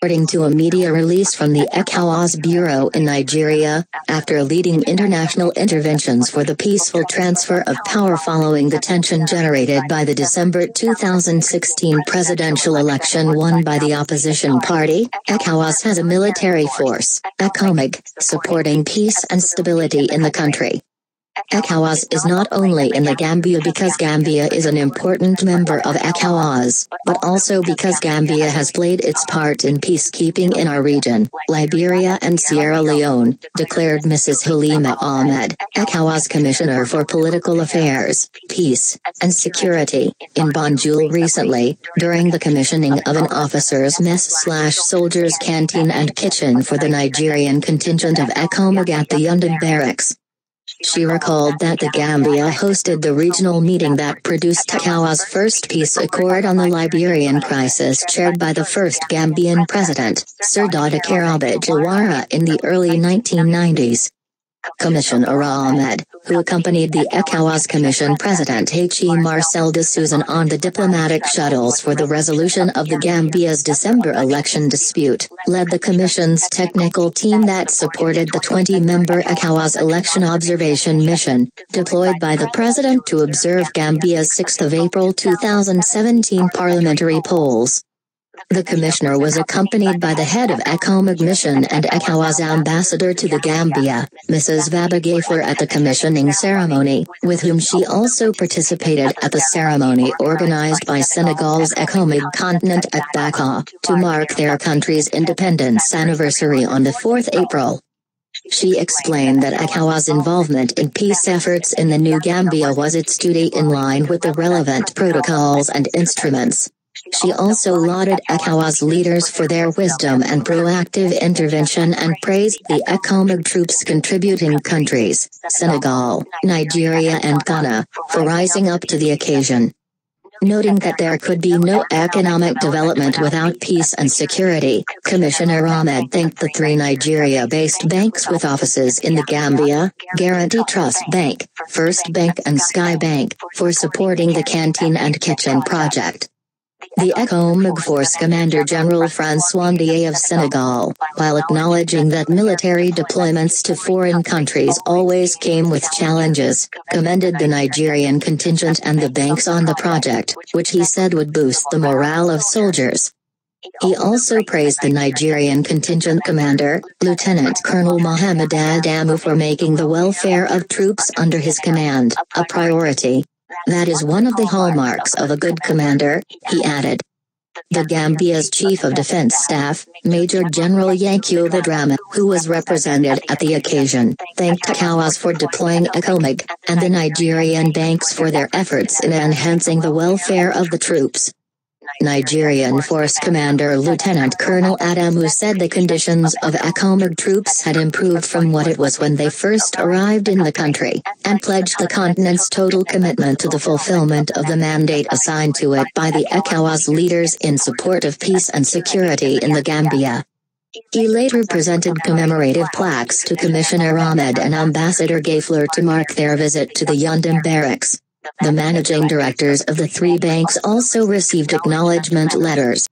According to a media release from the ECOWAS Bureau in Nigeria, after leading international interventions for the peaceful transfer of power following the tension generated by the December 2016 presidential election won by the opposition party, ECOWAS has a military force, ECOMIG, supporting peace and stability in the country. ECOWAS is not only in the Gambia because Gambia is an important member of ECOWAS, but also because Gambia has played its part in peacekeeping in our region, Liberia and Sierra Leone, declared Mrs. Halima Ahmed, ECOWAS Commissioner for Political Affairs, Peace, and Security, in Banjul recently, during the commissioning of an officers' mess/soldiers' canteen and kitchen for the Nigerian contingent of ECOMIG at the Yundum Barracks. She recalled that the Gambia hosted the regional meeting that produced ECOWAS' first peace accord on the Liberian crisis chaired by the first Gambian president, Sir Dawda Kairaba Jawara in the early 1990s. Commissioner Ahmed, who accompanied the ECOWAS Commission President H.E. Marcel de Souza on the diplomatic shuttles for the resolution of the Gambia's December election dispute, led the Commission's technical team that supported the 20-member ECOWAS election observation mission, deployed by the President to observe Gambia's 6 April 2017 parliamentary polls. The commissioner was accompanied by the head of ECOMIG mission and ECOWAS ambassador to the Gambia, Mrs. Vaba Gafler at the commissioning ceremony, with whom she also participated at the ceremony organized by Senegal's ECOMIG continent at Dakar, to mark their country's independence anniversary on the 4th April. She explained that ECOWAS' involvement in peace efforts in the new Gambia was its duty in line with the relevant protocols and instruments. She also lauded ECOWAS leaders for their wisdom and proactive intervention and praised the ECOMIG troops contributing countries, Senegal, Nigeria and Ghana, for rising up to the occasion. Noting that there could be no economic development without peace and security, Commissioner Ahmed thanked the 3 Nigeria-based banks with offices in the Gambia, Guarantee Trust Bank, First Bank and Sky Bank, for supporting the canteen and kitchen project. The ECOMIG Force Commander General François Ndiaye of Senegal, while acknowledging that military deployments to foreign countries always came with challenges, commended the Nigerian contingent and the banks on the project, which he said would boost the morale of soldiers. He also praised the Nigerian contingent commander, Lieutenant Colonel Mohammed Adamu, for making the welfare of troops under his command a priority. That is one of the hallmarks of a good commander, he added. The Gambia's Chief of Defense Staff, Major General Yankuba Drama, who was represented at the occasion, thanked ECOWAS for deploying ECOMIG, and the Nigerian banks for their efforts in enhancing the welfare of the troops. Nigerian Force Commander Lieutenant Colonel Adamu said the conditions of ECOMIG troops had improved from what it was when they first arrived in the country, and pledged the continent's total commitment to the fulfillment of the mandate assigned to it by the ECOWAS leaders in support of peace and security in the Gambia. He later presented commemorative plaques to Commissioner Ahmed and Ambassador Gafler to mark their visit to the Yundum Barracks. The managing directors of the 3 banks also received acknowledgement letters.